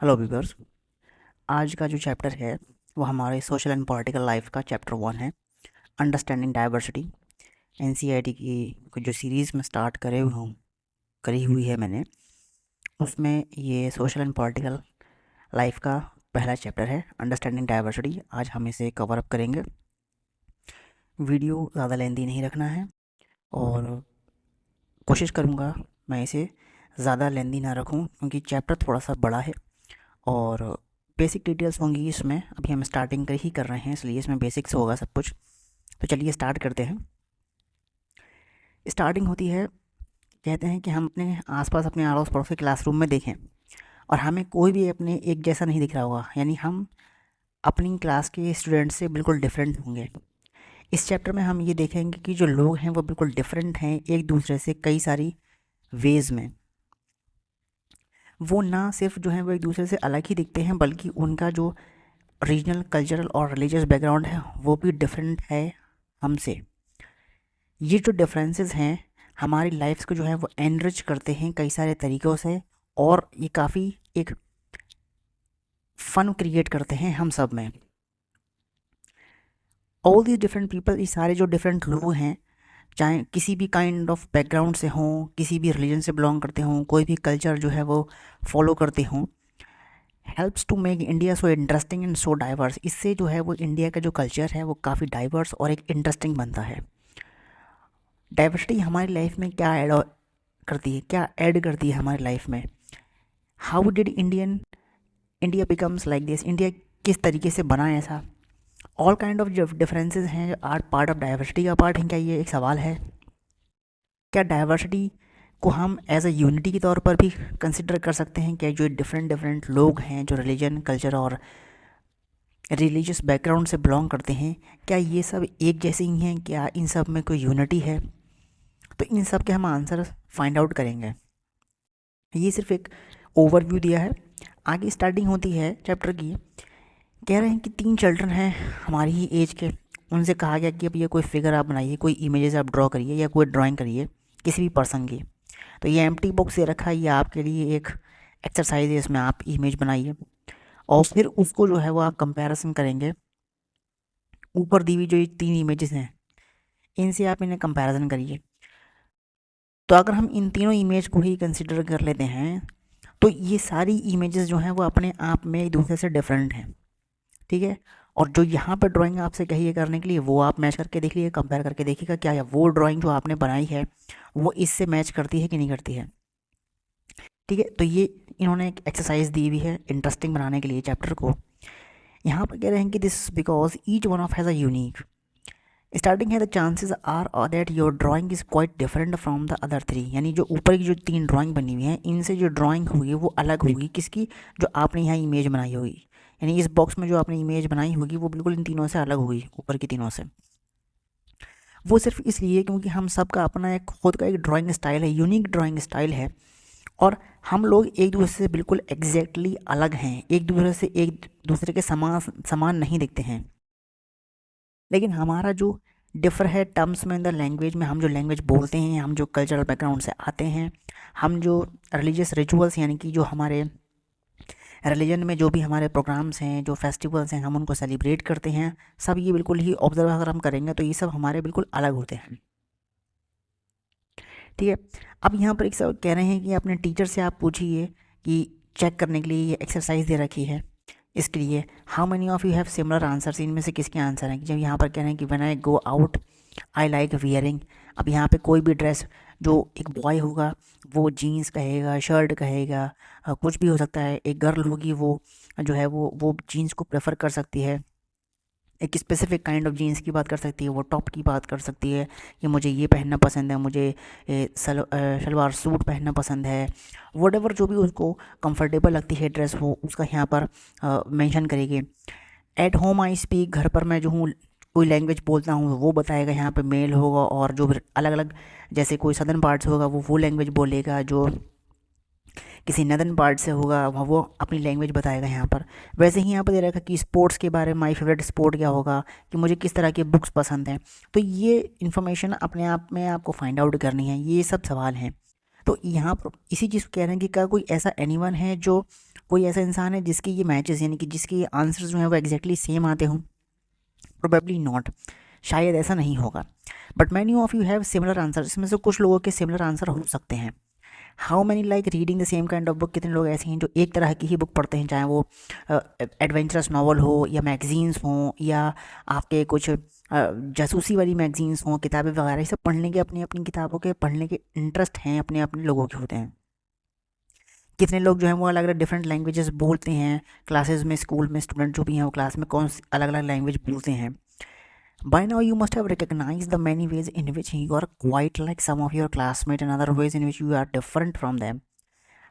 Hello viewers. आज का जो चैप्टर है वो हमारे सोशल एंड पॉलिटिकल लाइफ का चैप्टर 1 है, अंडरस्टैंडिंग डाइवर्सिटी। एनसीईआरटी की जो सीरीज़ में स्टार्ट करी हुई है मैंने, उसमें ये सोशल एंड पॉलिटिकल लाइफ का पहला चैप्टर है, अंडरस्टैंडिंग डाइवर्सिटी। आज हम इसे कवर अप करेंगे। वीडियो ज़्यादा लेंथी नहीं रखना है और कोशिश करूँगा मैं इसे ज़्यादा लेंथी ना रखूँ, क्योंकि चैप्टर थोड़ा सा बड़ा है और बेसिक डिटेल्स होंगी इसमें। अभी हम स्टार्टिंग ही कर रहे हैं, इसलिए इसमें बेसिक्स होगा सब कुछ। तो चलिए स्टार्ट करते हैं। स्टार्टिंग होती है, कहते हैं कि हम अपने आसपास अपने आड़ोस पड़ोस के क्लासरूम में देखें और हमें कोई भी अपने एक जैसा नहीं दिख रहा होगा, यानी हम अपनी क्लास के स्टूडेंट से बिल्कुल डिफरेंट होंगे। इस चैप्टर में हम ये देखेंगे कि जो लोग हैं वो बिल्कुल डिफरेंट हैं एक दूसरे से कई सारी वेज़ में। वो ना सिर्फ जो है वो एक दूसरे से अलग ही दिखते हैं, बल्कि उनका जो रीजनल कल्चरल और रिलीजियस बैकग्राउंड है वो भी डिफरेंट है हमसे। ये जो डिफरेंसेस हैं हमारी लाइफ्स को जो है वो एनरिच करते हैं कई सारे तरीक़ों से, और ये काफ़ी एक फ़न क्रिएट करते हैं हम सब में। ऑल दीज डिफरेंट पीपल, ये सारे जो डिफरेंट लोग हैं, चाहे किसी भी काइंड ऑफ बैकग्राउंड से हों, किसी भी रिलीजन से बिलोंग करते हों, कोई भी कल्चर जो है वो फॉलो करते हों, helps to make India so interesting and so diverse. इससे जो है वो इंडिया का जो कल्चर है वो काफ़ी डाइवर्स और एक इंटरेस्टिंग बनता है। डाइवर्सिटी हमारी लाइफ में क्या ऐड करती है, क्या ऐड करती है हमारी लाइफ में। How did India becomes like this, India किस तरीके से बना ऐसा। ऑल काइंड ऑफ जो डिफरेंसेस हैं आर पार्ट ऑफ डाइवर्सिटी का पार्ट हैं। क्या ये एक सवाल है? क्या डाइवर्सिटी को हम एज अ यूनिटी के तौर पर भी कंसिडर कर सकते हैं? क्या जो डिफरेंट डिफरेंट लोग हैं जो रिलीजन कल्चर और रिलीजियस बैकग्राउंड से बिलोंग करते हैं, क्या ये सब एक जैसे ही हैं? क्या इन सब में कोई यूनिटी है? तो इन सब के हम आंसर फाइंड आउट करेंगे। ये सिर्फ एक ओवरव्यू दिया है। आगे स्टार्टिंग होती है चैप्टर की, कह रहे हैं कि 3 चिल्ड्रन हैं हमारी ही एज के। उनसे कहा गया कि अब ये कोई फिगर आप बनाइए, कोई इमेजेस आप ड्रॉ करिए या कोई ड्राइंग करिए किसी भी पर्सन की। तो ये एम्प्टी बॉक्स दे रखा है, ये आपके लिए एक एक्सरसाइज है, इसमें आप इमेज बनाइए और फिर उसको जो है वो आप कंपैरिजन करेंगे। ऊपर दी हुई जो ये 3 इमेजेस हैं इनसे आप इन्हें कंपैरिजन करिए। तो अगर हम इन तीनों इमेज को ही कंसिडर कर लेते हैं तो ये सारी इमेजेस जो हैं वो अपने आप में एक दूसरे से डिफरेंट हैं, ठीक है। और जो यहाँ पर ड्राइंग आपसे कही है करने के लिए वो आप मैच करके देख लीजिए, कंपेयर करके देखिएगा क्या वो ड्राइंग जो आपने बनाई है वो इससे मैच करती है कि नहीं करती है, ठीक है। तो ये इन्होंने एक एक्सरसाइज दी हुई है इंटरेस्टिंग बनाने के लिए चैप्टर को। यहाँ पर कह रहे हैं कि this because each one of has a unique starting है, the chances are that your drawing is quite different from the other 3। यानी जो ऊपर की जो 3 ड्राइंग बनी हुई हैं इनसे जो ड्राइंग होगी वो अलग होगी। किसकी? जो आपने यहाँ इमेज बनाई होगी, यानी इस बॉक्स में जो आपने इमेज बनाई होगी वो बिल्कुल इन तीनों से अलग होगी, ऊपर की तीनों से। वो सिर्फ इसलिए क्योंकि हम सब का अपना एक खुद का एक ड्राइंग स्टाइल है, यूनिक ड्राइंग स्टाइल है, और हम लोग एक दूसरे से बिल्कुल एग्जैक्टली अलग हैं, एक दूसरे के समान नहीं दिखते हैं। लेकिन हमारा जो डिफ़र है टर्म्स में, इन द लैंग्वेज में, हम जो लैंग्वेज बोलते हैं, हम जो कल्चरल बैकग्राउंड से आते हैं, हम जो रिलीजियस रिचुअल्स यानी कि जो हमारे रिलीजन में जो भी हमारे प्रोग्राम्स हैं, जो फेस्टिवल्स हैं, हम उनको सेलिब्रेट करते हैं, सब ये बिल्कुल ही ऑब्जर्व अगर हम करेंगे तो ये सब हमारे बिल्कुल अलग होते हैं, ठीक है। अब यहाँ पर एक सब कह रहे हैं कि अपने टीचर से आप पूछिए कि चेक करने के लिए ये एक्सरसाइज दे रखी है, इसके लिए how many of you have similar answers, इनमें से किसके आंसर हैं। जब यहाँ पर कह रहे हैं कि when I go out I like wearing. अब यहाँ पे कोई भी ड्रेस, जो एक बॉय होगा वो जीन्स कहेगा, शर्ट कहेगा, कुछ भी हो सकता है। एक गर्ल होगी वो जो है वो जीन्स को प्रेफर कर सकती है, एक स्पेसिफिक काइंड ऑफ जीन्स की बात कर सकती है, वो टॉप की बात कर सकती है कि मुझे ये पहनना पसंद है, मुझे शलवार सूट पहनना पसंद है। वट जो भी उसको कंफर्टेबल लगती है ड्रेस वो उसका यहाँ पर मेंशन करेगी। एट होम आई स्पीक, घर पर मैं जो हूँ कोई लैंग्वेज बोलता हूँ वो बताएगा, यहाँ पे मेल होगा। और जो अलग अलग जैसे कोई सदर्न पार्ट से होगा वो लैंग्वेज बोलेगा, जो किसी नदर्न पार्ट से होगा वो अपनी लैंग्वेज बताएगा यहाँ पर। वैसे ही यहाँ पर दे रखा कि स्पोर्ट्स के बारे में, माई फेवरेट स्पोर्ट क्या होगा, कि मुझे किस तरह की बुक्स पसंद हैं। तो ये इन्फॉर्मेशन अपने आप में आपको फाइंड आउट करनी है, ये सब सवाल हैं। तो यहाँ पर इसी चीज़ को कह रहे हैं कि क्या कोई ऐसा एनीवन है, जो कोई ऐसा इंसान है जिसके ये मैचेस यानी कि जिसके ये आंसर्स जो हैं वो एग्जैक्टली सेम आते हों? प्रोबेबली नॉट, शायद ऐसा नहीं होगा। But many of you have similar answer, इसमें से कुछ लोगों के सिमिलर आंसर हो सकते हैं। How many like reading the same kind of book, कितने लोग ऐसे हैं जो एक तरह की ही बुक पढ़ते हैं, चाहे वो एडवेंचरस नावल हो या मैगजीन्स हों या आपके कुछ जासूसी वाली मैगजीन्स हों, किताबें वगैरह, ये सब पढ़ने के अपनी अपनी किताबों के पढ़ने के इंटरेस्ट हैं अपने अपने लोगों के होते हैं। कितने लोग जो हैं वो अलग अलग डिफरेंट लैंग्वेजेस बोलते हैं, क्लासेस में स्कूल में स्टूडेंट जो भी हैं वो क्लास में कौन अलग अलग लैंग्वेज बोलते हैं। By now you must have recognized the many ways in which you are quite like some of your classmates and other ways in which you are different from them.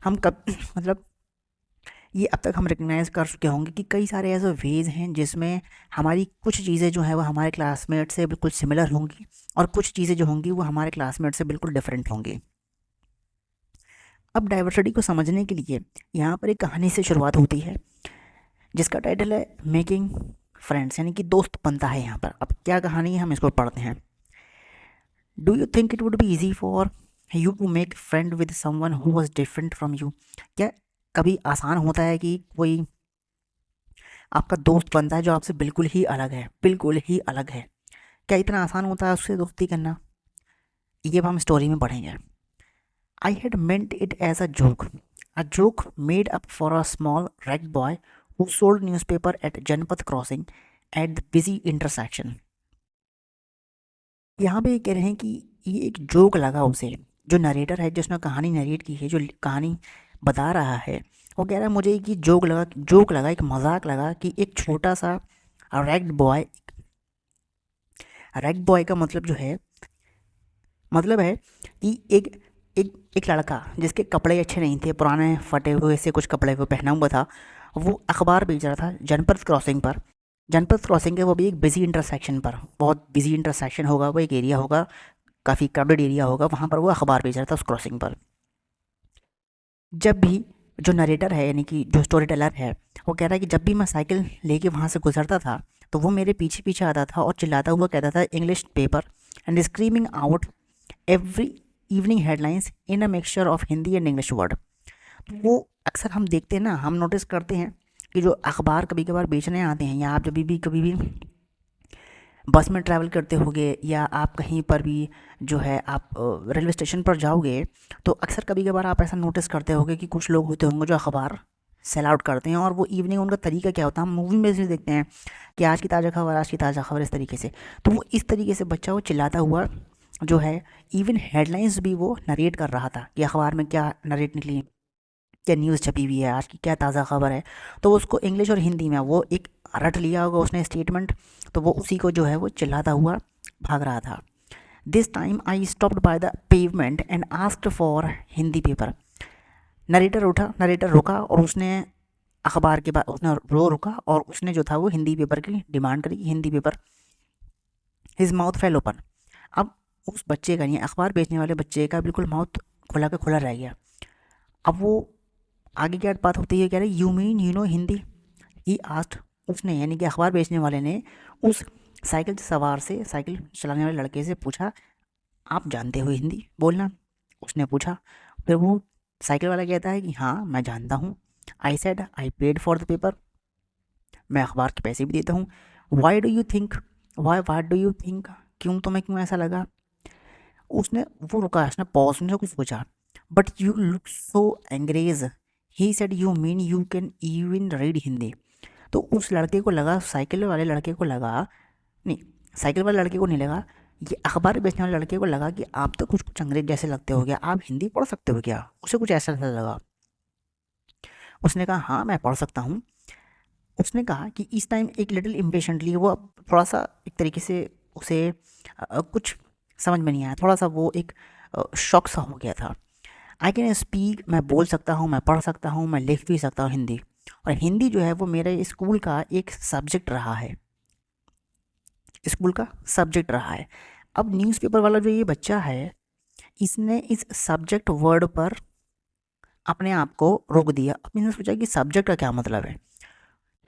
हम कब मतलब ये अब तक हम रिकग्नाइज कर चुके होंगे कि कई सारे ऐसे वेज हैं जिसमें हमारी कुछ चीज़ें जो है वो हमारे क्लासमेट से बिल्कुल सिमिलर होंगी और कुछ चीज़ें जो होंगी वो हमारे क्लासमेट से बिल्कुल डिफरेंट होंगी। अब डाइवर्सिटी को समझने के लिए यहाँ पर एक कहानी से शुरुआत होती है जिसका टाइटल है मेकिंग फ्रेंड्स, यानी कि दोस्त बनता है यहाँ पर। अब क्या कहानी है हम इसको पढ़ते हैं। Do you think it would be easy for you to make friend with someone who was different from you? क्या कभी आसान होता है कि कोई आपका दोस्त बनता है जो आपसे बिल्कुल ही अलग है, बिल्कुल ही अलग है? क्या इतना आसान होता है उससे दोस्ती करना? ये अब हम स्टोरी में पढ़ेंगे। I had meant it as a joke made up for a small rag boy who sold newspaper at Janpath crossing at the busy intersection। यहाँ पे ये कह रहे हैं कि ये एक जोक लगा उसे, जो नरेटर है जिसने कहानी नरेट की है, जो कहानी बता रहा है, वो कह रहा है मुझे कि जोक लगा एक मजाक लगा कि एक छोटा सा रैग बॉय का मतलब जो है मतलब है कि एक एक एक लड़का जिसके कपड़े अच्छे नहीं थे, पुराने फटे हुए से कुछ कपड़े वो पहना हुआ था, वो अखबार बेच रहा था जनपथ क्रॉसिंग पर। जनपथ क्रॉसिंग है वो भी एक बिजी इंटरसेक्शन पर, बहुत बिजी इंटरसेक्शन होगा, वो एक एरिया होगा, काफ़ी क्राउडेड एरिया होगा, वहाँ पर वो अखबार बेच रहा था उस क्रॉसिंग पर। जब भी जो नरेटर है यानी कि जो स्टोरी टेलर है वो कह रहा है कि जब भी मैं साइकिल लेके वहाँ से गुजरता था तो वो मेरे पीछे पीछे आता था और चिल्लाता हुआ कहता था English paper and screaming out every evening headlines in a mixture of Hindi and English word. वो अक्सर हम देखते हैं ना, हम नोटिस करते हैं कि जो अखबार कभी कभार बेचने आते हैं, या आप जब भी कभी भी बस में ट्रैवल करते होगे या आप कहीं पर भी जो है आप रेलवे स्टेशन पर जाओगे, तो अक्सर कभी कभार आप ऐसा नोटिस करते होगे कि कुछ लोग होते होंगे जो अखबार सेल आउट करते हैं। और वो इवनिंग उनका तरीका क्या होता है, हम मूवी में भी देखते हैं कि आज की ताज़ा खबर, आज की ताज़ा खबर, इस तरीके से। तो वो इस तरीके से बच्चा वो चिल्लाता हुआ जो है इवन हेडलाइंस भी वो नरेट कर रहा था कि अखबार में क्या नरेट निकली, क्या न्यूज़ छपी हुई है, आज की क्या ताज़ा खबर है। तो उसको इंग्लिश और हिंदी में वो एक रट लिया होगा उसने स्टेटमेंट, तो वो उसी को जो है वो चिल्लाता हुआ भाग रहा था। This time I stopped by the pavement and asked for Hindi paper. Narrator रुका और उसने अखबार के बाद उसने रुका और उसने जो था वो हिंदी पेपर की डिमांड करी कि Hindi paper. His mouth fail open. अब उस बच्चे का, नहीं अखबार बेचने वाले बच्चे का, बिल्कुल माउथ खुला का खुला रह गया। अब वो आगे क्या बात होती है, कह रहे you mean you know Hindi, he asked. उसने यानी कि अखबार बेचने वाले ने उस साइकिल सवार से, साइकिल चलाने वाले लड़के से पूछा आप जानते हो हिंदी बोलना? उसने पूछा। फिर वो साइकिल वाला कहता है कि हाँ मैं जानता हूँ। I said I paid for the paper, मैं अखबार के पैसे भी देता हूँ। Why do you think, what do you think, क्यों ऐसा लगा? उसने वो रुका, उसने पॉज, उसने कुछ पूछा। बट यू लुक सो एंग्रेज, he said you mean you can even read Hindi. तो उस लड़के को लगा, साइकिल वाले लड़के को लगा, नहीं साइकिल वाले लड़के को नहीं लगा, ये अखबार बेचने वाले लड़के को लगा कि आप तो कुछ अंग्रेज जैसे लगते हो, क्या आप हिंदी पढ़ सकते हो क्या? उसे कुछ ऐसा लगा। उसने कहा हाँ मैं पढ़ सकता हूँ। उसने कहा कि इस टाइम एक लिटिल इम्पेशेंटली, वो थोड़ा सा एक तरीके से उसे कुछ समझ में नहीं आया, थोड़ा सा वो एक शॉक सा हो गया था। आई कैन स्पीक, मैं बोल सकता हूँ, मैं पढ़ सकता हूँ, मैं लिख भी सकता हूँ हिंदी। और हिंदी जो है वो मेरे स्कूल का एक सब्जेक्ट रहा है, स्कूल का सब्जेक्ट रहा है। अब न्यूज़पेपर वाला जो ये बच्चा है, इसने इस सब्जेक्ट वर्ड पर अपने आप को रोक दिया। अब इसने सोचा कि सब्जेक्ट का क्या मतलब है।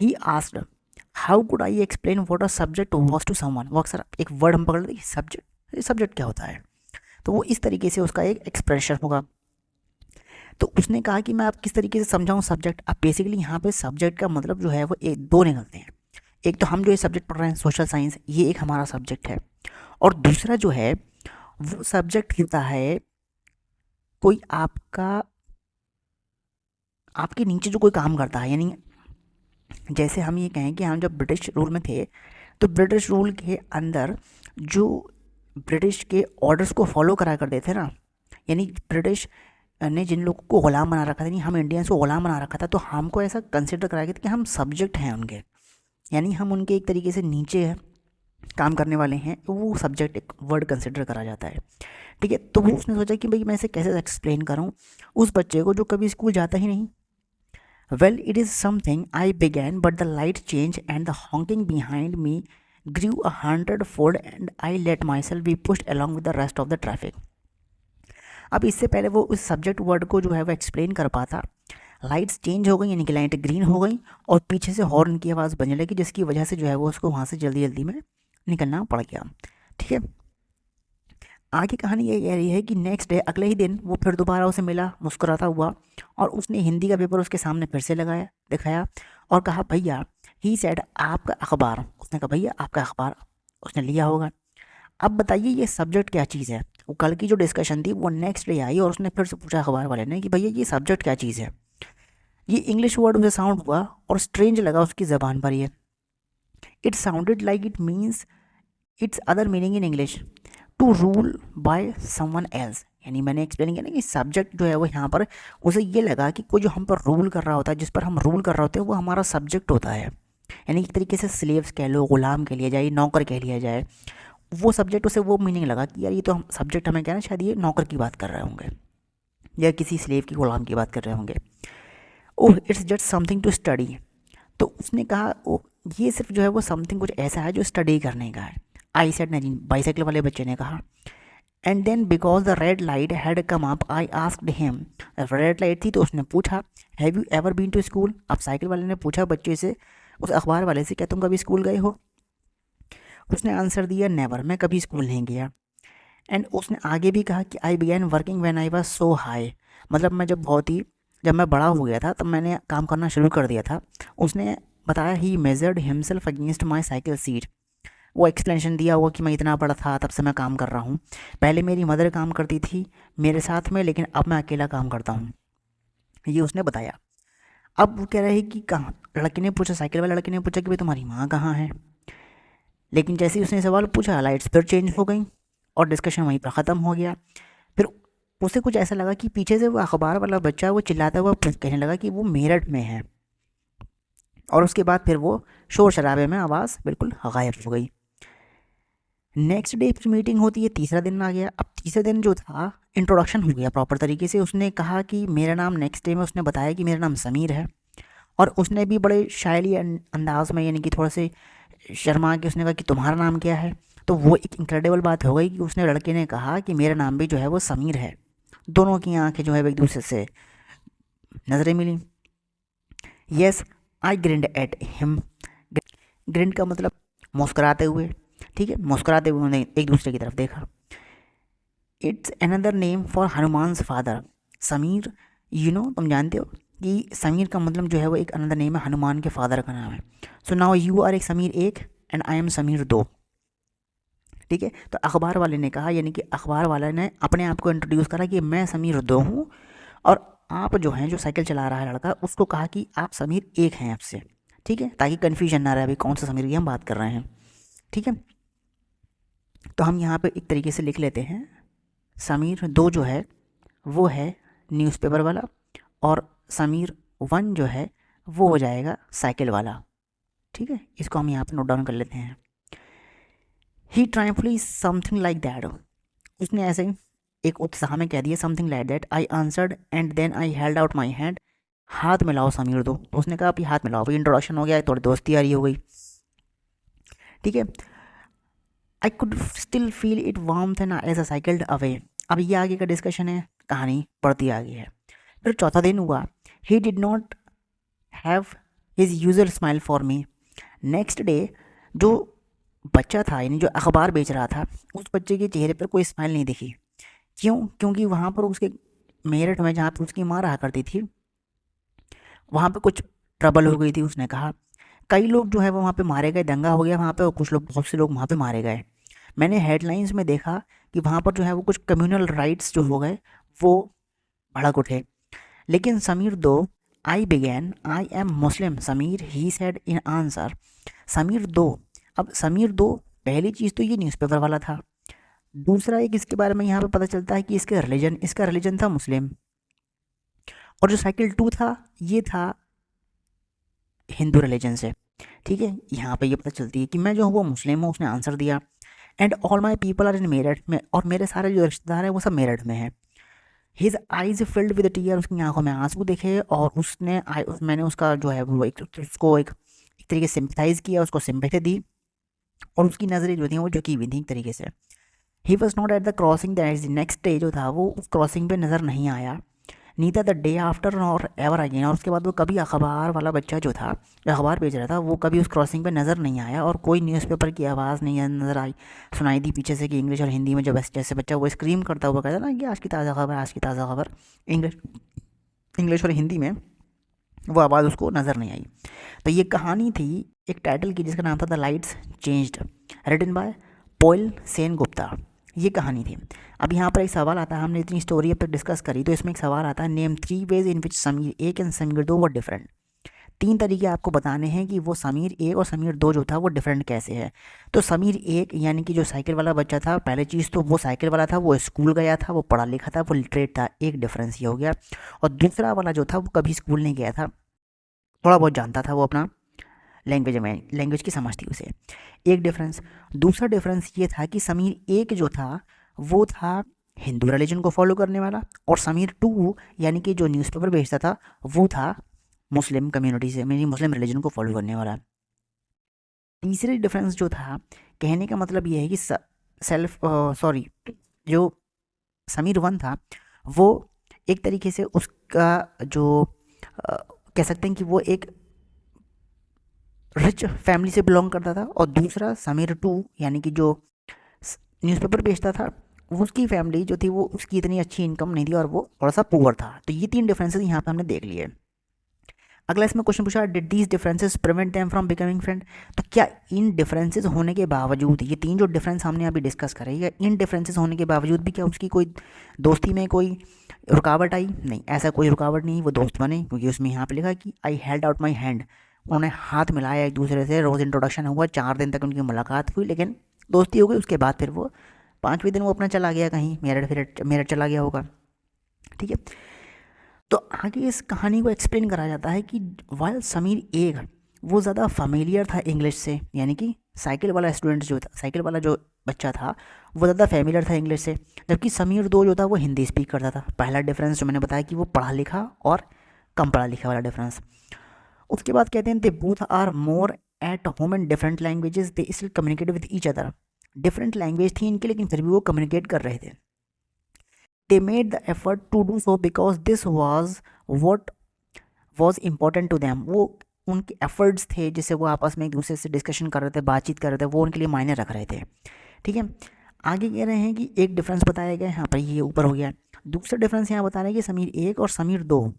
He asked how could I explain what a subject was to someone. वो अक्सर एक वर्ड हम पकड़ लेते हैं सब्जेक्ट, सब्जेक्ट क्या होता है, तो वो इस तरीके से उसका एक एक्सप्रेशन होगा। तो उसने कहा कि मैं आप किस तरीके से समझाऊं सब्जेक्ट। अब बेसिकली यहाँ पे सब्जेक्ट का मतलब जो है वो एक दो निकलते हैं। एक तो हम जो ये सब्जेक्ट पढ़ रहे हैं सोशल साइंस, ये एक हमारा सब्जेक्ट है, और दूसरा जो है वो सब्जेक्ट होता है कोई आपके नीचे जो कोई काम करता है। यानी जैसे हम ये कहें कि हम जब ब्रिटिश रूल में थे तो ब्रिटिश रूल के अंदर जो ब्रिटिश के ऑर्डर्स को फॉलो करा करते थे ना, यानी ब्रिटिश ने जिन लोगों को गुलाम बना रखा था, यानी हम इंडियंस को गुलाम बना रखा था, तो हमको ऐसा कंसिडर कराया गया था कि हम सब्जेक्ट हैं उनके, यानी हम उनके एक तरीके से नीचे काम करने वाले हैं, तो वो सब्जेक्ट एक वर्ड कंसिडर करा जाता है। ठीक है, तो वो उसने सोचा कि भाई मैं इसे कैसे एक्सप्लेन करूँ उस बच्चे को जो कभी स्कूल जाता ही नहीं। Well, it is something I began, but the light changed and the honking behind me grew 100-fold and I let myself be pushed along with the rest of the traffic. अब इससे पहले वो उस subject word को जो है वो explain कर पाता, लाइट्स चेंज हो गई, यानी कि लाइट ग्रीन हो गई और पीछे से हॉर्न की आवाज़ बजने लगी, जिसकी वजह से जो है वो उसको वहाँ से जल्दी जल्दी में निकलना पड़ गया। ठीक है, आगे कहानी ये कह रही है कि नेक्स्ट डे, अगले ही दिन वो फिर दोबारा उसे मिला मुस्कुराता हुआ, और उसने हिंदी का पेपर उसके सामने फिर से दिखाया और कहा भैया, ही सेड आपका अखबार। उसने कहा भैया आपका अखबार। उसने लिया होगा। अब बताइए ये सब्जेक्ट क्या चीज़ है। वो कल की जो डिस्कशन थी वो नेक्स्ट डे आई और उसने फिर से पूछा अखबार वाले ने कि भैया ये सब्जेक्ट क्या चीज़ है। ये इंग्लिश वर्ड उसे साउंड हुआ और स्ट्रेंज लगा उसकी ज़बान पर। ये it sounded like it means its other meaning in English, to rule by someone else. यानी मैंने एक्सप्लेन किया ना कि सब्जेक्ट जो है वो यहाँ पर उसे ये लगा कि कोई जो हम पर रूल कर रहा होता है, जिस पर हम रूल कर रहे होते हैं, वो हमारा सब्जेक्ट होता है। यानी एक तरीके से स्लेव्स कह लो, गुलाम कह लिया जाए, नौकर कह लिया जाए, वो सब्जेक्ट उसे वो मीनिंग लगा कि यार ये तो हम सब्जेक्ट हमें क्या ना, शायद ये नौकर की बात कर रहे होंगे या किसी स्लेव की, गुलाम की बात कर रहे होंगे। Oh it's just something to study. तो उसने कहा ओ ये सिर्फ जो है वो समथिंग कुछ ऐसा है जो स्टडी करने का है। आई सेड नहीं, बाईसाइकिल वाले बच्चे ने कहा। And then because the red light had come up I asked him. Red light थी तो उसने पूछा have you ever been to school. अब साइकिल वाले ने पूछा बच्चे से, उस अखबार वाले से, क्या तुम कभी स्कूल गए हो। उसने आंसर दिया नेवर, मैं कभी स्कूल नहीं गया। एंड उसने आगे भी कहा कि आई began working when I was so high. मतलब मैं जब मैं बड़ा हो गया था तब मैंने काम करना शुरू कर दिया था। उसने बताया he measured himself against my cycle seat. वो एक्सप्लेनेशन दिया हुआ कि मैं इतना बड़ा था तब से मैं काम कर रहा हूँ। पहले मेरी मदर काम करती थी मेरे साथ में, लेकिन अब मैं अकेला काम करता हूँ, ये उसने बताया। अब वो कह रहे हैं कि कहाँ, लड़के ने पूछा, साइकिल वाले लड़के ने पूछा कि भाई तुम्हारी माँ कहाँ है। लेकिन जैसे ही उसने सवाल पूछा लाइट्स फिर चेंज हो गई और डिस्कशन वहीं पर ख़त्म हो गया। फिर उसे कुछ ऐसा लगा कि पीछे से वो अखबार वाला बच्चा वो चिल्लाता हुआ कहने लगा कि वो मेरठ में है, और उसके बाद फिर वो शोर शराबे में आवाज़ बिल्कुल गायब हो गई। नेक्स्ट डे फिर मीटिंग होती है, तीसरा दिन आ गया। अब तीसरे दिन जो था इंट्रोडक्शन हो गया प्रॉपर तरीके से। उसने कहा कि मेरा नाम, नेक्स्ट डे में उसने बताया कि मेरा नाम समीर है, और उसने भी बड़े शायरी अंदाज में, यानी कि थोड़ा से शर्मा के उसने कहा कि तुम्हारा नाम क्या है। तो वो एक इनक्रेडिबल बात हो गई कि उसने, लड़के ने कहा कि मेरा नाम भी जो है वो समीर है। दोनों की आंखें जो है वो एक दूसरे से नज़रें मिली। Yes I grinned at him. Grinned का मतलब मुस्कुराते हुए। ठीक है, मुस्कुराते हुए उन्होंने एक दूसरे की तरफ देखा। It's another name for Hanuman's father Sameer. तुम जानते हो कि समीर का मतलब जो है वो एक अनदर नेम है, हनुमान के फादर का नाम है। सो नाउ यू आर एक समीर एक एंड आई एम समीर दो। ठीक है, तो अखबार वाले ने कहा, यानी कि अखबार वाले ने अपने आप को इंट्रोड्यूस करा कि मैं समीर दो हूँ, और आप जो हैं, जो साइकिल चला रहा है लड़का, उसको कहा कि आप समीर एक हैं आपसे। ठीक है, ताकि कन्फ्यूजन ना रहे अभी कौन सा समीर की हम बात कर रहे हैं। ठीक है, तो हम यहाँ पे एक तरीके से लिख लेते हैं, समीर दो जो है वो है न्यूज़पेपर वाला, और समीर वन जो है वो हो जाएगा साइकिल वाला। ठीक है, इसको हम यहाँ पे नोट डाउन कर लेते हैं। He triumphantly something like that. उसने ऐसे ही एक उत्साह में कह दिया something like that. I answered and then I held out my hand. हाथ मिलाओ समीर दो। तो उसने कहा अभी हाथ मिलाओ, अभी इंट्रोडक्शन हो गया, थोड़ी दोस्ती आ रही हो गई। ठीक है, I could still feel it warmth and as a cycled away. अब ये आगे का डिस्कशन है, कहानी बढ़ती आगे है। फिर चौथा दिन हुआ। He did not have his user smile for me. Next day जो बच्चा था, यानी जो अखबार बेच रहा था, उस बच्चे के चेहरे पर कोई स्माइल नहीं दिखी। क्यों? क्योंकि वहाँ पर उसके मेरठ में जहाँ पे उसकी माँ रहा करती थी वहाँ पे कुछ ट्रबल हो गई थी। उसने कहा कई लोग जो है वो वहाँ पे मारे गए, दंगा हो गया वहाँ पे और कुछ लोग, बहुत से लोग वहाँ पे मारे गए। मैंने हेडलाइंस में देखा कि वहाँ पर जो है वो कुछ कम्युनल राइट्स जो हो गए वो भड़क उठे। लेकिन समीर दो, I am Muslim Sameer, he said in answer. Sameer दो, अब समीर दो, पहली चीज़ तो ये न्यूज़पेपर वाला था। दूसरा एक इसके बारे में यहाँ पे पता चलता है कि इसका रिलीजन था मुस्लिम। और जो साइकिल टू था ये था हिंदू रिलीजन से। ठीक है, यहाँ पे ये पता चलती है कि मैं जो हूँ वो मुस्लिम हूँ, उसने आंसर दिया। And all my people are in Meerut में, और मेरे सारे जो रिश्तेदार हैं वो सब मेरठ में हैं। His eyes filled with tear, उसकी आंखों में आंसू दिखे और मैंने उसका जो है वो एक तरीके से सिंपथाइज किया, उसको सिंपैथी दी और उसकी नज़रें जो थी वो झुकी हुई थी एक तरीके से। He was not at the crossing, that next day जो था वो उस क्रॉसिंग पे नज़र नहीं आया। नीता द डे आफ्टर और एवर अगेन, और उसके बाद वो कभी अखबार वाला बच्चा जो था, जो अखबार बेच रहा था, वो कभी उस क्रॉसिंग पे नज़र नहीं आया और कोई न्यूज़पेपर की आवाज़ नहीं नज़र आई, सुनाई दी पीछे से कि इंग्लिश और हिंदी में जब जैसे बच्चा वो स्क्रीम करता हुआ कहता ना कि आज की ताज़ा खबर, आज की ताज़ा खबर, इंग्लिश इंग्लिश और हिंदी में वो आवाज़ उसको नज़र नहीं आई। तो ये कहानी थी एक टाइटल की जिसका नाम था the lights changed, written by Poile Sen Gupta. ये कहानी थी। अब यहाँ पर एक सवाल आता है, हमने इतनी स्टोरी अब तक डिस्कस करी तो इसमें एक सवाल आता है, नेम 3 वेज इन विच समीर एक एंड समीर दो वर डिफरेंट। 3 तरीके आपको बताने हैं कि वो समीर एक और समीर दो जो था वो डिफरेंट कैसे है। तो समीर एक यानी कि जो साइकिल वाला बच्चा था, पहले चीज़ तो वो साइकिल वाला था, वो स्कूल गया था, वो पढ़ा लिखा था, वो लिटरेट था, एक डिफरेंस ये हो गया। और दूसरा वाला जो था वो कभी स्कूल नहीं गया था, थोड़ा बहुत जानता था, वो अपना लैंग्वेज की समझ थी उसे, एक डिफरेंस। दूसरा डिफरेंस ये था कि समीर एक जो था वो था हिंदू रिलीजन को फॉलो करने वाला, और समीर टू यानी कि जो न्यूज़पेपर बेचता था वो था मुस्लिम कम्युनिटी से, मेरी मुस्लिम रिलीजन को फॉलो करने वाला। तीसरी डिफरेंस जो था, कहने का मतलब ये है कि जो समीर वन था वो एक तरीके से उसका जो कह सकते हैं कि वो एक रिच फैमिली से बिलोंग करता था, और दूसरा समीर टू यानी कि जो न्यूज़पेपर बेचता था वो उसकी फैमिली जो थी वो उसकी इतनी अच्छी इनकम नहीं थी और वो थोड़ा सा पुअर था। तो ये 3 डिफरेंसेस यहाँ पे हमने देख लिए। अगला इसमें क्वेश्चन पूछा, did these differences prevent them from becoming friend. तो क्या इन डिफरेंसेस होने के बावजूद, ये 3 जो डिफरेंस हमने अभी डिस्कस करे, या इन डिफरेंसेस होने के बावजूद भी क्या उसकी कोई दोस्ती में कोई रुकावट आई? नहीं, ऐसा कोई रुकावट नहीं, वो दोस्त बने, क्योंकि उसमें यहाँ पे लिखा कि आई हेल्ड आउट माई हैंड, उन्होंने हाथ मिलाया एक दूसरे से, रोज़ इंट्रोडक्शन हुआ, 4 दिन तक उनकी मुलाकात हुई, लेकिन दोस्ती हो गई। उसके बाद फिर वो 5वें दिन वो अपना चला गया कहीं, मेरठ चला गया होगा। ठीक है, तो आगे इस कहानी को एक्सप्लेन करा जाता है कि वाइल समीर एक वो ज़्यादा फेमिलियर था इंग्लिश से, यानी कि साइकिल वाला स्टूडेंट जो था, साइकिल वाला जो बच्चा था वो ज़्यादा फेमिलियर था इंग्लिश से, जबकि समीर दो जो था वो हिंदी स्पीक करता था। पहला डिफरेंस जो मैंने बताया कि वो पढ़ा लिखा और कम पढ़ा लिखा वाला डिफरेंस। उसके बाद कहते हैं they both are more at home in different languages, they still communicate with each other. Different language थी इनकी लेकिन फिर भी वो कम्युनिकेट कर रहे थे। They made the effort to do so because this was what was important to them. वो उनके एफर्ट्स थे जिससे वो आपस में एक दूसरे से डिस्कशन कर रहे थे, बातचीत कर रहे थे, वो उनके लिए मायने रख रहे थे। ठीक है, आगे कह रहे हैं कि एक डिफरेंस बताया गया यहाँ पर, ये ऊपर हो गया। दूसरा डिफरेंस यहाँ बता रहे हैं कि समीर एक और समीर दो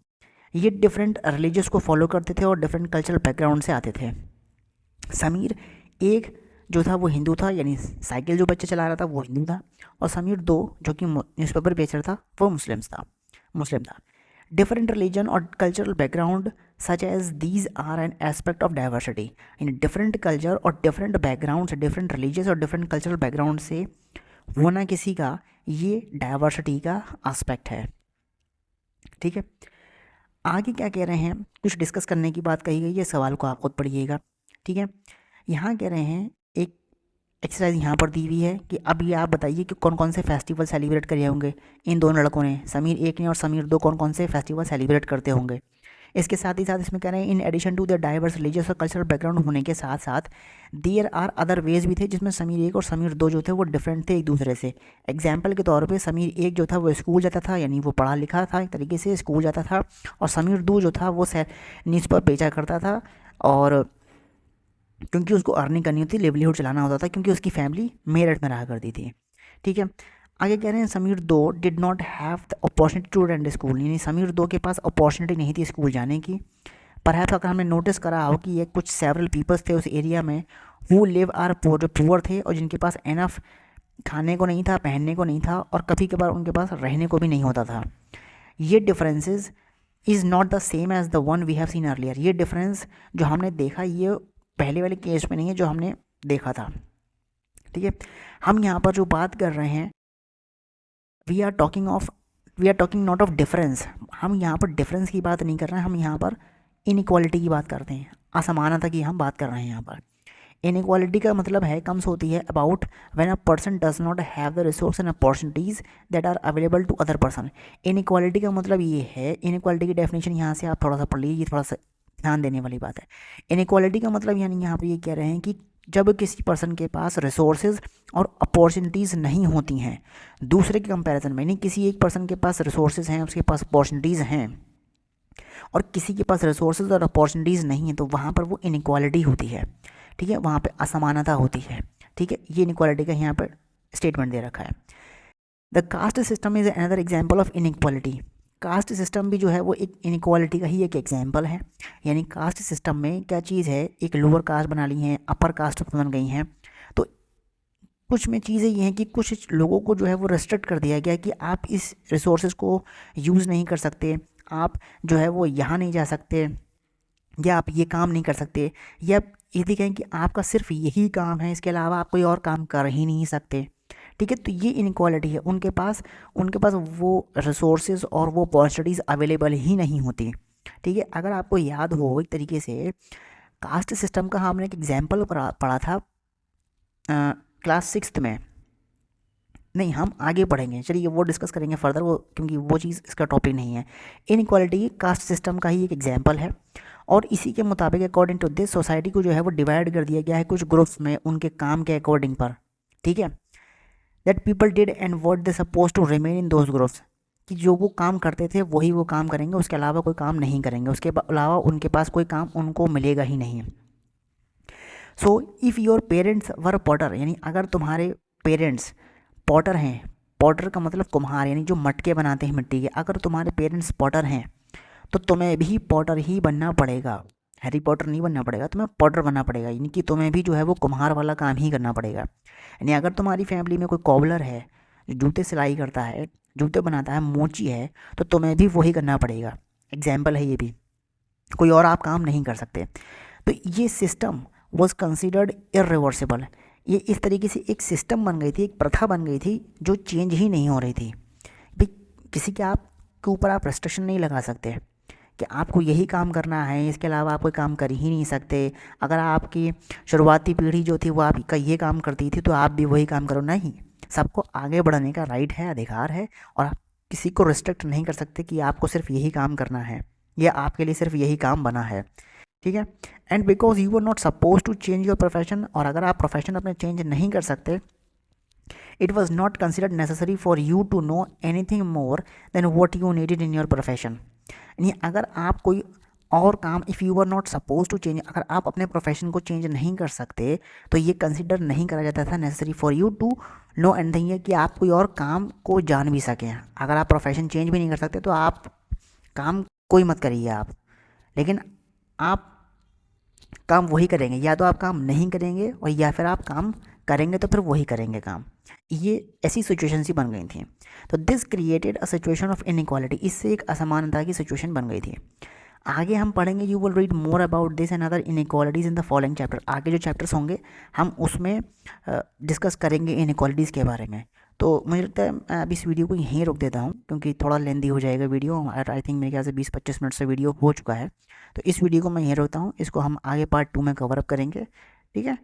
ये डिफरेंट रिलीजियस को फॉलो करते थे और डिफरेंट कल्चरल बैकग्राउंड से आते थे। समीर एक जो था वो हिंदू था, यानी साइकिल जो बच्चा चला रहा था वो हिंदू था, और समीर दो जो कि न्यूज़पेपर बेच रहा था वो मुस्लिम था। डिफरेंट रिलीजन और cultural background such as these are an aspect of diversity. इन डिफरेंट कल्चर और डिफरेंट बैकग्राउंड से, डिफरेंट रिलीजियस और डिफरेंट कल्चरल बैकग्राउंड से होना किसी का, ये डाइवर्सिटी का एस्पेक्ट है। ठीक है, आगे क्या कह रहे हैं, कुछ डिस्कस करने की बात कही गई है, सवाल को आप खुद पढ़िएगा। ठीक है, यहाँ कह रहे हैं एक एक्सरसाइज यहाँ पर दी हुई है कि अब ये आप बताइए कि कौन कौन से फेस्टिवल सेलिब्रेट करे होंगे इन दोनों लड़कों ने, समीर एक ने और समीर दो, कौन कौन से फेस्टिवल सेलिब्रेट करते होंगे। इसके साथ ही साथ इसमें कह रहे हैं in addition to the diverse religious और कल्चरल बैकग्राउंड होने के साथ साथ देयर आर अदर वेज भी थे जिसमें समीर एक और समीर दो जो थे वो डिफरेंट थे एक दूसरे से। एग्जाम्पल के तौर पे समीर एक जो था वो स्कूल जाता था, यानी वो पढ़ा लिखा था एक तरीके से, स्कूल जाता था, और समीर दो जो था वो न्यूज़पेपर बेचा करता था, और क्योंकि उसको अर्निंग करनी होती, लिवलीहुड चलाना होता था, क्योंकि उसकी फैमिली मेरठ में रहा करती थी। ठीक है, आगे कह रहे हैं Sameer though did not have the opportunity to attend school, यानी समीर दो के पास अपॉर्चुनिटी नहीं थी स्कूल जाने की। परहैप्स अगर हमने नोटिस करा हो कि ये कुछ सेवरल पीपल्स थे उस एरिया में हु लिव आर पुअर, जो पुअर थे और जिनके पास एनफ खाने को नहीं था, पहनने को नहीं था और कभी कभार उनके पास रहने को भी नहीं होता था। ये differences is not the same as the one we have seen earlier. ये डिफरेंस जो हमने देखा ये पहले वाले केस में नहीं है जो हमने देखा था। ठीक है, हम यहाँ पर जो बात कर रहे हैं we are talking not of difference. हम यहाँ पर डिफरेंस की बात नहीं कर रहे हैं, हम यहाँ पर इनइक्वालिटी की बात करते हैं, असमानता की हम बात कर रहे हैं। यहाँ पर इनइक्वालिटी का मतलब है कम्स होती है about when a person does not have the resource and opportunities that are available to other person. Inequality का मतलब ये है, इनइक्वालिटी की डेफिनेशन यहाँ से आप थोड़ा सा पढ़ लीजिए, थोड़ा सा ध्यान देने वाली बात है। इनइक्वालिटी का मतलब यानी यहाँ पर ये कह रहे हैं कि जब किसी पर्सन के पास रिसोर्सेज और अपॉर्चुनिटीज़ नहीं होती हैं दूसरे के कंपैरिजन में, यानी किसी एक पर्सन के पास रिसोर्सेज हैं, उसके पास अपॉर्चुनिटीज़ हैं और किसी के पास रिसोर्सेज और अपॉर्चुनिटीज़ नहीं है, तो वहाँ पर वो इनइक्वालिटी होती है। ठीक है, वहाँ पे असमानता होती है। ठीक है, ये इनइक्वालिटी का यहाँ पर स्टेटमेंट दे रखा है। The caste system is another example of inequality. Caste system भी जो है वो एक इनइक्वालिटी का ही एक एग्जाम्पल है। यानी कास्ट सिस्टम में क्या चीज़ है, एक लोअर कास्ट बना ली है, अपर कास्ट बन गई हैं। तो कुछ में चीज़ें ये हैं कि कुछ लोगों को जो है वो रेस्ट्रिक्ट कर दिया गया कि आप इस रिसोर्सेज को यूज़ नहीं कर सकते, आप जो है वो यहाँ नहीं जा सकते, या आप ये काम नहीं कर सकते, या यदि कहें कि आपका सिर्फ यही काम है, इसके अलावा आप कोई और काम कर ही नहीं सकते। ठीक है, तो ये इनइक्वालिटी है। उनके पास वो रिसोर्सेज और वो अपॉर्चुनिटीज़ अवेलेबल ही नहीं होती। ठीक है, अगर आपको याद हो एक तरीके से कास्ट सिस्टम का हमने एक एग्जाम्पल पढ़ा था क्लास 6 में। नहीं, हम आगे पढ़ेंगे, चलिए वो डिस्कस करेंगे फर्दर, वो क्योंकि वो चीज़ इसका टॉपिक नहीं है। इनइक्वालिटी कास्ट सिस्टम का ही एक एग्जाम्पल है और इसी के मुताबिक अकॉर्डिंग टू दिस सोसाइटी को जो है वो डिवाइड कर दिया गया है कुछ ग्रुप्स में उनके काम के अकॉर्डिंग पर। ठीक है, that people did and what they suppose to remain in those groups, कि जो वो काम करते थे वही वो काम करेंगे, उसके अलावा कोई काम नहीं करेंगे, उसके अलावा उनके पास कोई काम उनको मिलेगा ही नहीं। So if your parents were Potter, यानी अगर तुम्हारे पेरेंट्स पॉटर हैं, पॉटर का मतलब कुम्हार यानी जो मटके बनाते हैं मिट्टी के, अगर तुम्हारे पेरेंट्स पॉटर हैं तो तुम्हें भी पॉटर ही बनना पड़ेगा। हैरी पॉटर नहीं बनना पड़ेगा, तुम्हें पॉटर बनना पड़ेगा, यानी कि तुम्हें भी जो है वो कुम्हार वाला काम ही करना पड़ेगा। यानी अगर तुम्हारी फैमिली में कोई कॉबलर है जो जूते सिलाई करता है, जूते बनाता है, मोची है, तो तुम्हें भी वही करना पड़ेगा। एग्जाम्पल है ये भी, कोई और आप काम नहीं कर सकते। तो ये सिस्टम वॉज कंसिडर्ड इरिवर्सिबल। ये इस तरीके से एक सिस्टम बन गई थी, एक प्रथा बन गई थी जो चेंज ही नहीं हो रही थी। भाई किसी के आपके ऊपर आप रेस्ट्रिक्शन नहीं लगा सकते कि आपको यही काम करना है, इसके अलावा आप कोई काम कर ही नहीं सकते। अगर आपकी शुरुआती पीढ़ी जो थी वो आपका ये काम करती थी तो आप भी वही काम करो, नहीं। सबको आगे बढ़ने का राइट है, अधिकार है, और आप किसी को रिस्ट्रिक्ट नहीं कर सकते कि आपको सिर्फ यही काम करना है या आपके लिए सिर्फ यही काम बना है। ठीक है, and because you are not suppose to change your profession, और अगर आप प्रोफेशन अपने चेंज नहीं कर सकते, it was not considered necessary for you to know anything more than what you needed in your profession. यानी अगर आप कोई और काम, if you are not suppose to change, अगर आप अपने प्रोफेशन को चेंज नहीं कर सकते तो ये कंसिडर नहीं करा जाता था necessary for you to know anything, है कि आप कोई और काम को जान भी सकें। अगर आप प्रोफेशन चेंज भी नहीं कर सकते तो आप काम कोई मत करिए आप, लेकिन आप काम वही करेंगे, या तो आप काम नहीं करेंगे और या फिर आप काम करेंगे तो फिर वही करेंगे काम। ये ऐसी सिचुएशन सी बन गई थी। तो this created a situation of inequality, इससे एक असमानता की सिचुएशन बन गई थी। आगे हम पढ़ेंगे, you will read more about this and other inequalities in the following chapter. आगे जो चैप्टर्स होंगे हम उसमें डिस्कस करेंगे इनइक्वालिटीज़ के बारे में। तो मुझे लगता है मैं अभी इस वीडियो को यहीं रोक देता हूँ क्योंकि थोड़ा लेंदी हो जाएगा वीडियो। आई थिंक मेरे ख्याल से 20-25 मिनट से वीडियो हो चुका है, तो इस वीडियो को मैं यहीं रोकता हूँ। इसको हम आगे पार्ट 2 में कवर अप करेंगे। ठीक है,